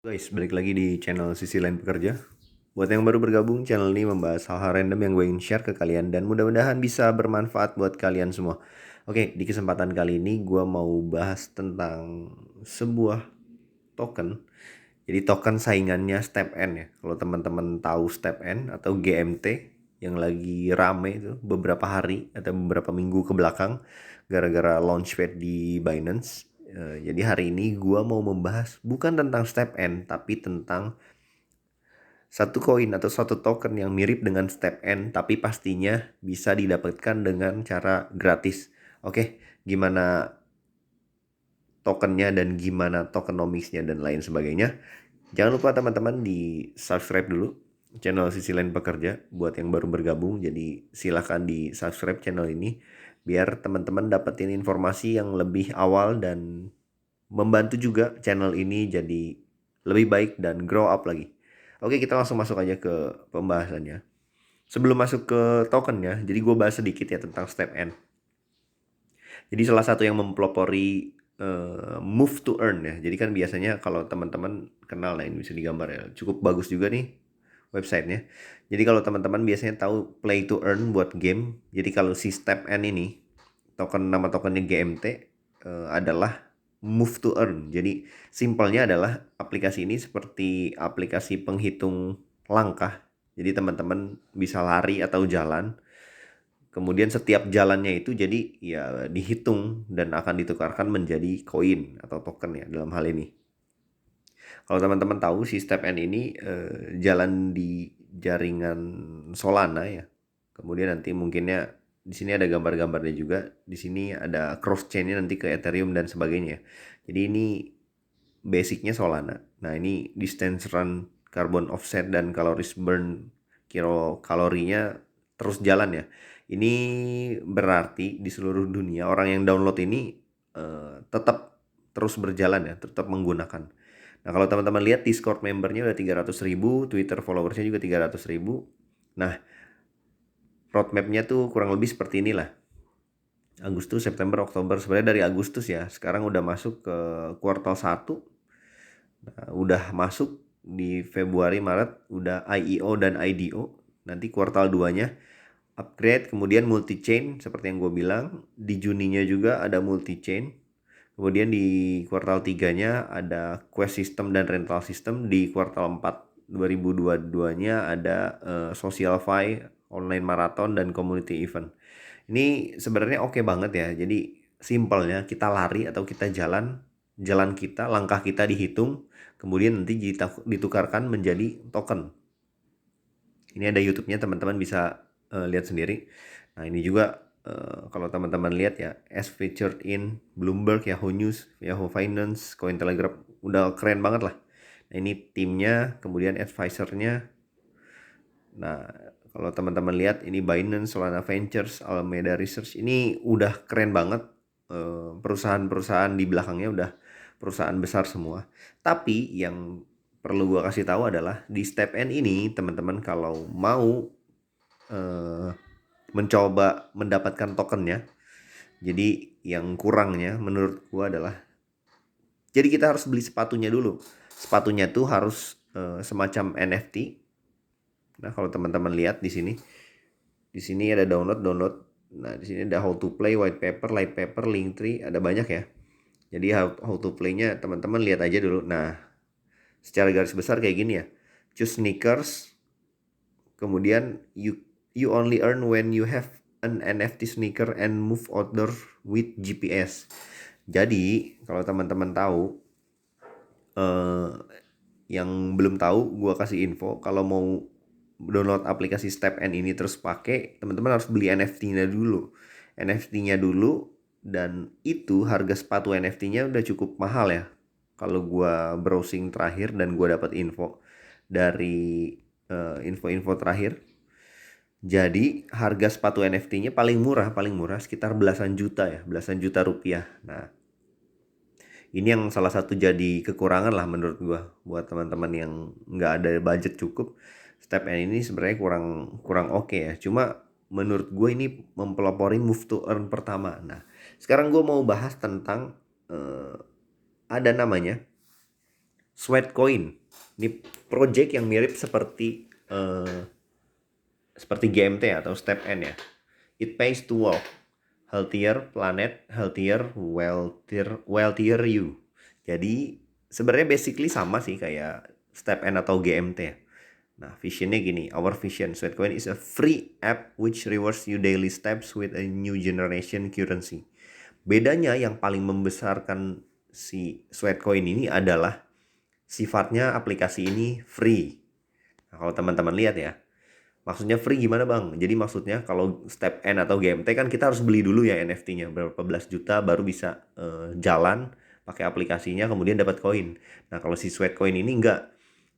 Guys, balik lagi di channel Sisi Lain Pekerja. Buat yang baru bergabung, channel ini membahas hal-hal random yang gue ingin share ke kalian dan mudah-mudahan bisa bermanfaat buat kalian semua. Oke, di kesempatan kali ini gue mau bahas tentang sebuah token. Jadi token saingannya Step N ya. Kalau teman-teman tahu Step N atau GMT yang lagi rame itu beberapa hari atau beberapa minggu ke belakang gara-gara launchpad di Binance. Jadi hari ini gue mau membahas bukan tentang Step N tapi tentang satu koin atau satu token yang mirip dengan Step N tapi pastinya bisa didapatkan dengan cara gratis. Oke, gimana tokennya dan gimana tokenomicsnya dan lain sebagainya. Jangan lupa teman-teman di subscribe dulu channel Sisi Lain Pekerja buat yang baru bergabung. Jadi silahkan di subscribe channel ini biar teman-teman dapetin informasi yang lebih awal dan membantu juga channel ini jadi lebih baik dan grow up lagi. Oke, kita langsung masuk aja ke pembahasannya. Sebelum masuk ke tokennya, jadi gue bahas sedikit ya tentang Step N. Jadi salah satu yang mempelopori move to earn ya. Jadi kan biasanya kalau teman-teman kenal, nah ini bisa digambar ya. Cukup bagus juga nih websitenya. Jadi kalau teman-teman biasanya tahu play to earn buat game. Jadi kalau si Step N ini, nama tokennya GMT adalah move to earn. Jadi simpelnya adalah aplikasi ini seperti aplikasi penghitung langkah. Jadi teman-teman bisa lari atau jalan. Kemudian setiap jalannya itu jadi ya dihitung dan akan ditukarkan menjadi koin atau token ya dalam hal ini. Kalau teman-teman tahu si Step N ini jalan di jaringan Solana ya. Kemudian nanti mungkinnya di sini ada gambar-gambarnya juga. Di sini ada cross chainnya nanti ke Ethereum dan sebagainya. Jadi ini basicnya Solana. Nah ini distance run, carbon offset dan calories burn kalorinya terus jalan ya. Ini berarti di seluruh dunia orang yang download ini tetap terus berjalan ya, tetap menggunakan. Nah kalau teman-teman lihat Discord membernya udah 300.000, Twitter followersnya juga 300.000. Nah roadmapnya tuh kurang lebih seperti inilah. Agustus, September, Oktober, sebenarnya dari Agustus ya. Sekarang udah masuk ke kuartal 1. Nah, udah masuk di Februari, Maret, udah IEO dan IDO. Nanti kuartal 2-nya upgrade, kemudian multi-chain seperti yang gue bilang. Di Juninya juga ada multi-chain. Kemudian di kuartal 3-nya ada quest system dan rental system. Di kuartal 4 2022-nya ada social fi, online marathon, dan community event. Ini sebenarnya oke banget ya. Jadi simpelnya kita lari atau kita jalan, jalan kita, langkah kita dihitung, kemudian nanti ditukarkan menjadi token. Ini ada YouTube-nya, teman-teman bisa lihat sendiri. Nah ini juga kalau teman-teman lihat ya, as featured in Bloomberg, Yahoo News, Yahoo Finance, Cointelegraph, udah keren banget lah. Nah ini timnya, kemudian advisernya. Nah kalau teman-teman lihat ini Binance, Solana Ventures, Alameda Research, ini udah keren banget. Perusahaan-perusahaan di belakangnya udah perusahaan besar semua. Tapi yang perlu gue kasih tahu adalah di Step N ini teman-teman kalau mau mencoba mendapatkan tokennya, jadi yang kurangnya menurut gue adalah, jadi kita harus beli sepatunya dulu. Sepatunya tuh harus semacam NFT. Nah kalau teman-teman lihat di sini ada download. Nah di sini ada how to play, white paper, light paper, link tree, ada banyak ya. Jadi how to play-nya teman-teman lihat aja dulu. Nah secara garis besar kayak gini ya. Choose sneakers. Kemudian you only earn when you have an NFT sneaker and move outdoor with GPS. Jadi kalau teman-teman tahu, yang belum tahu, gue kasih info. Kalau mau download aplikasi Step N ini terus pakai, teman-teman harus beli NFT-nya dulu. NFT-nya dulu, dan itu harga sepatu NFT-nya udah cukup mahal ya. Kalau gue browsing terakhir dan gue dapat info dari info-info terakhir. Jadi harga sepatu NFT-nya paling murah sekitar belasan juta rupiah. Nah, ini yang salah satu jadi kekurangan lah menurut gua buat teman-teman yang nggak ada budget cukup. Step N ini sebenarnya kurang oke ya. Cuma menurut gue ini mempelopori move to earn pertama. Nah, sekarang gue mau bahas tentang ada namanya Sweatcoin. Ini project yang mirip seperti GMT atau Step N ya. It pays to walk. Healthier planet, healthier, wealthier you. Jadi sebenarnya basically sama sih kayak Step N atau GMT ya. Nah, visionnya gini, our vision Sweatcoin is a free app which rewards you daily steps with a new generation currency. Bedanya yang paling membesarkan si Sweatcoin ini adalah sifatnya aplikasi ini free. Nah, kalau teman-teman lihat ya, maksudnya free gimana bang? Jadi maksudnya kalau Step N atau GMT kan kita harus beli dulu ya NFT-nya berapa belas juta baru bisa jalan pakai aplikasinya kemudian dapat koin. Nah kalau si Sweatcoin ini enggak,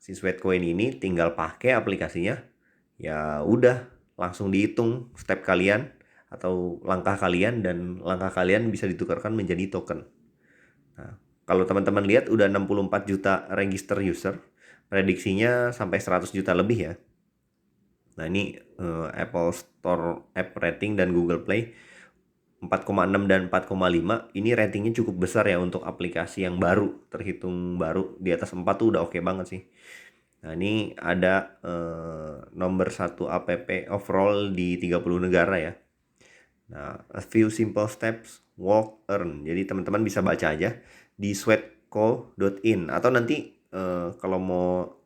si Sweatcoin ini tinggal pakai aplikasinya ya udah langsung dihitung step kalian atau langkah kalian dan langkah kalian bisa ditukarkan menjadi token. Nah, kalau teman-teman lihat udah 64 juta register user, prediksinya sampai 100 juta lebih ya. Nah ini Apple Store App Rating dan Google Play 4,6 dan 4,5. Ini ratingnya cukup besar ya untuk aplikasi yang baru, terhitung baru. Di atas 4 tuh udah oke banget sih. Nah ini ada nomor 1 app overall di 30 negara ya. Nah, a few simple steps, walk, earn. Jadi teman-teman bisa baca aja di sweatco.in atau nanti kalau mau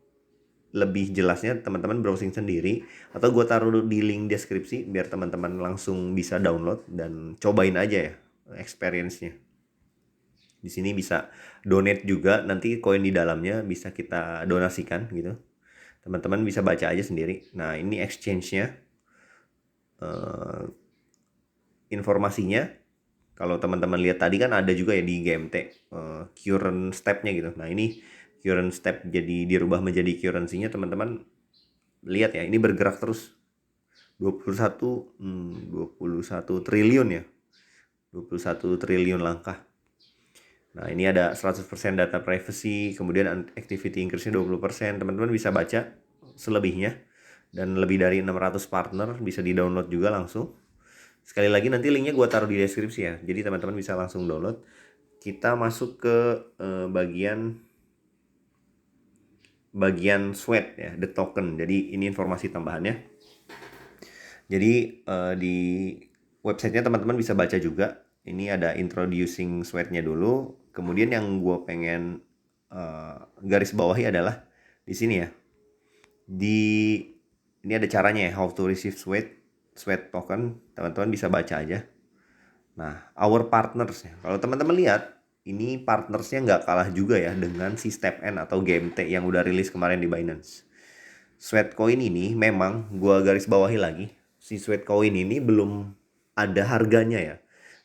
lebih jelasnya teman-teman browsing sendiri atau gue taruh di link deskripsi biar teman-teman langsung bisa download dan cobain aja ya experience-nya. Di sini bisa donate juga, nanti koin di dalamnya bisa kita donasikan gitu. Teman-teman bisa baca aja sendiri. Nah, ini exchange-nya. Informasinya kalau teman-teman lihat tadi kan ada juga ya di GMT current step-nya gitu. Nah, ini current step jadi dirubah menjadi currency-nya teman-teman lihat ya, ini bergerak terus 21 triliun ya. 21 triliun langkah. Nah, ini ada 100% data privacy, kemudian activity increase-nya 20%. Teman-teman bisa baca selebihnya dan lebih dari 600 partner bisa di-download juga langsung. Sekali lagi nanti linknya gue taruh di deskripsi ya. Jadi teman-teman bisa langsung download. Kita masuk ke bagian sweat ya, the token. Jadi ini informasi tambahannya. Jadi di websitenya teman-teman bisa baca juga. Ini ada introducing sweatnya dulu. Kemudian yang gue pengen garis bawahi adalah di sini ya. Ini ada caranya ya, how to receive sweat token. Teman-teman bisa baca aja. Nah, our partners ya. Kalau teman-teman lihat, ini partnersnya nggak kalah juga ya dengan si Step N atau GMT yang udah rilis kemarin di Binance. Sweatcoin ini memang gua garis bawahi lagi, si Sweatcoin ini belum ada harganya ya.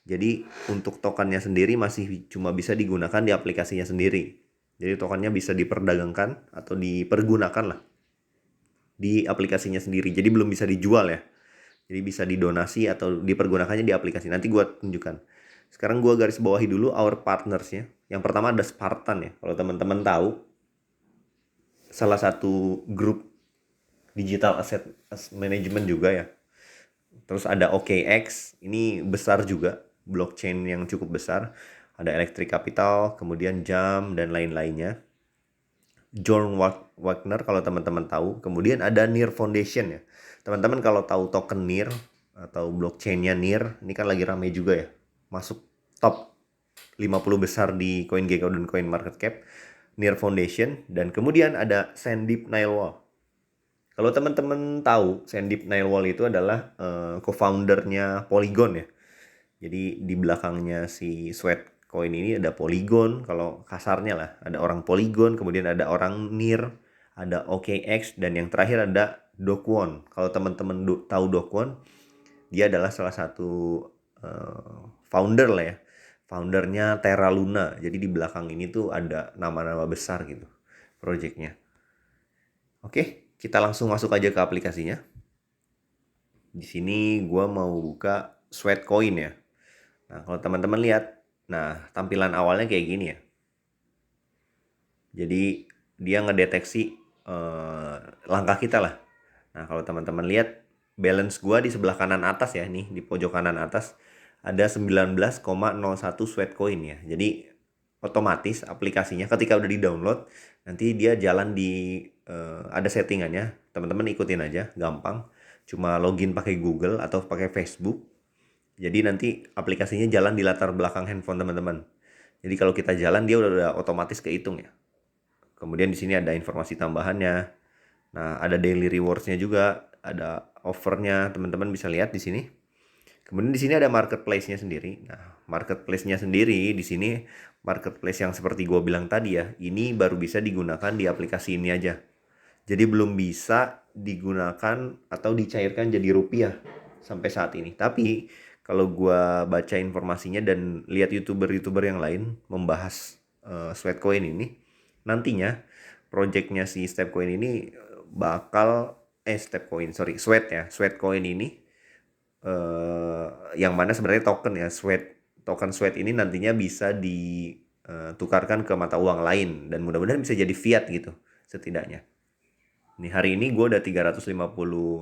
Jadi untuk tokennya sendiri masih cuma bisa digunakan di aplikasinya sendiri. Jadi tokennya bisa diperdagangkan atau dipergunakan lah di aplikasinya sendiri. Jadi belum bisa dijual ya. Jadi bisa didonasi atau dipergunakannya di aplikasi. Nanti gue tunjukkan. Sekarang gue garis bawahi dulu our partnersnya. Yang pertama ada Spartan ya. Kalau teman-teman tahu, salah satu grup digital asset management juga ya. Terus ada OKX, ini besar juga, blockchain yang cukup besar. Ada Electric Capital, kemudian Jam dan lain-lainnya. John Wagner kalau teman-teman tahu. Kemudian ada Near Foundation ya. Teman-teman kalau tahu token Near atau blockchainnya Near, ini kan lagi rame juga ya. Masuk top 50 besar di CoinGecko dan CoinMarketCap. Near Foundation. Dan kemudian ada Sandeep Nailwal. Kalau teman-teman tahu, Sandeep Nailwal itu adalah co-foundernya Polygon ya. Jadi di belakangnya si Sweatcoin ini ada Polygon, kalau kasarnya lah. Ada orang Polygon, kemudian ada orang Near, ada OKX, dan yang terakhir ada Do Kwon. Kalau teman-teman tahu Do Kwon, dia adalah salah satu founder lah ya. Foundernya Terra Luna. Jadi di belakang ini tuh ada nama-nama besar gitu projectnya. Oke, kita langsung masuk aja ke aplikasinya. Di sini gue mau buka Sweatcoin ya. Nah, kalau teman-teman lihat, nah tampilan awalnya kayak gini ya. Jadi dia ngedeteksi langkah kita lah. Nah, kalau teman-teman lihat balance gua di sebelah kanan atas ya, nih di pojok kanan atas ada 19,01 Sweatcoin ya. Jadi otomatis aplikasinya ketika udah di-download, nanti dia jalan di ada settingannya, teman-teman ikutin aja, gampang. Cuma login pakai Google atau pakai Facebook. Jadi nanti aplikasinya jalan di latar belakang handphone teman-teman. Jadi kalau kita jalan dia udah otomatis kehitung ya. Kemudian di sini ada informasi tambahannya. Nah, ada daily rewards-nya juga, ada offernya, teman-teman bisa lihat di sini. Kemudian di sini ada marketplace-nya sendiri. Nah, marketplace-nya sendiri di sini marketplace yang seperti gue bilang tadi ya, ini baru bisa digunakan di aplikasi ini aja. Jadi belum bisa digunakan atau dicairkan jadi rupiah sampai saat ini. Tapi kalau gue baca informasinya dan lihat YouTuber-YouTuber yang lain membahas Sweatcoin ini, nantinya projectnya si Stepcoin ini bakal Sweatcoin ini yang mana sebenarnya token ya, token Sweat ini nantinya bisa ditukarkan ke mata uang lain dan mudah-mudahan bisa jadi fiat gitu setidaknya. Nih hari ini gue udah 350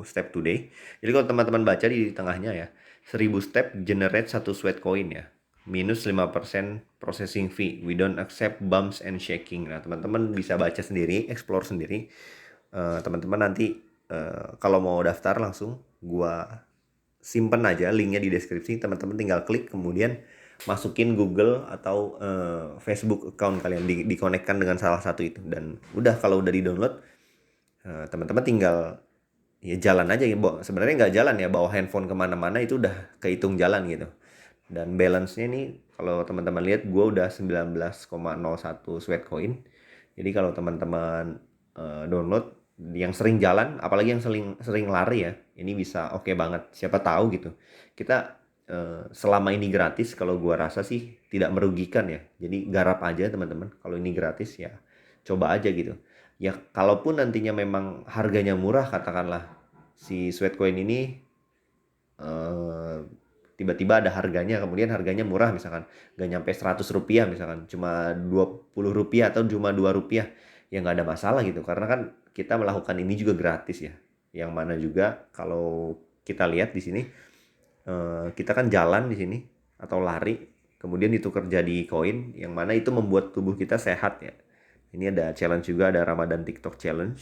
step today. Jadi kalau teman-teman baca di tengahnya ya, 1000 step generate 1 sweat coin ya. Minus 5% processing fee. We don't accept bumps and shaking. Nah, teman-teman bisa baca sendiri, explore sendiri. Teman-teman nanti kalau mau daftar langsung gua simpen aja linknya di deskripsi. Teman-teman tinggal klik kemudian masukin Google atau Facebook account kalian dikonekkan dengan salah satu itu dan udah kalau udah di-download teman-teman tinggal ya jalan aja ya, sebenarnya nggak jalan ya, bawa handphone kemana-mana itu udah kehitung jalan gitu. Dan balance-nya nih kalau teman-teman lihat gue udah 19,01 sweat coin. Jadi kalau teman-teman download yang sering jalan, apalagi yang sering lari ya, ini bisa oke banget. Siapa tahu gitu. Kita selama ini gratis, kalau gue rasa sih tidak merugikan ya. Jadi garap aja teman-teman. Kalau ini gratis ya coba aja gitu. Ya kalaupun nantinya memang harganya murah, katakanlah si Sweatcoin ini tiba-tiba ada harganya, kemudian harganya murah misalkan gak nyampe 100 rupiah misalkan, cuma 20 rupiah atau cuma 2 rupiah, ya nggak ada masalah gitu, karena kan kita melakukan ini juga gratis ya. Yang mana juga kalau kita lihat di sini kita kan jalan di sini atau lari, kemudian ditukar jadi koin, yang mana itu membuat tubuh kita sehat ya. Ini ada challenge juga, ada Ramadan TikTok Challenge.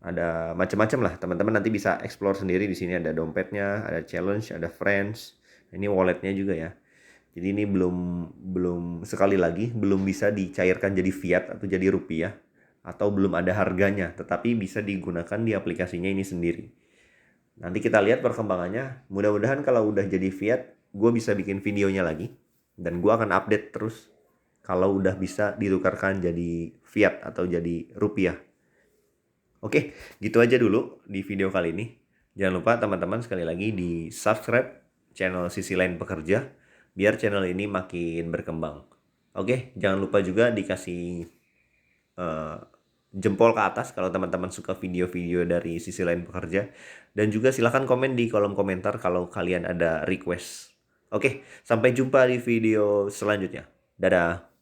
Ada macam-macam lah, teman-teman nanti bisa explore sendiri di sini, ada dompetnya, ada challenge, ada friends. Ini walletnya juga ya. Jadi ini belum sekali lagi belum bisa dicairkan jadi fiat atau jadi rupiah atau belum ada harganya, tetapi bisa digunakan di aplikasinya ini sendiri. Nanti kita lihat perkembangannya. Mudah-mudahan kalau udah jadi fiat, gue bisa bikin videonya lagi dan gue akan update terus kalau udah bisa ditukarkan jadi fiat atau jadi rupiah. Oke, gitu aja dulu di video kali ini. Jangan lupa teman-teman sekali lagi di subscribe channel Sisi Lain Pekerja biar channel ini makin berkembang. Oke, jangan lupa juga dikasih jempol ke atas kalau teman-teman suka video-video dari Sisi Lain Pekerja. Dan juga silahkan komen di kolom komentar kalau kalian ada request. Oke, sampai jumpa di video selanjutnya. Dadah.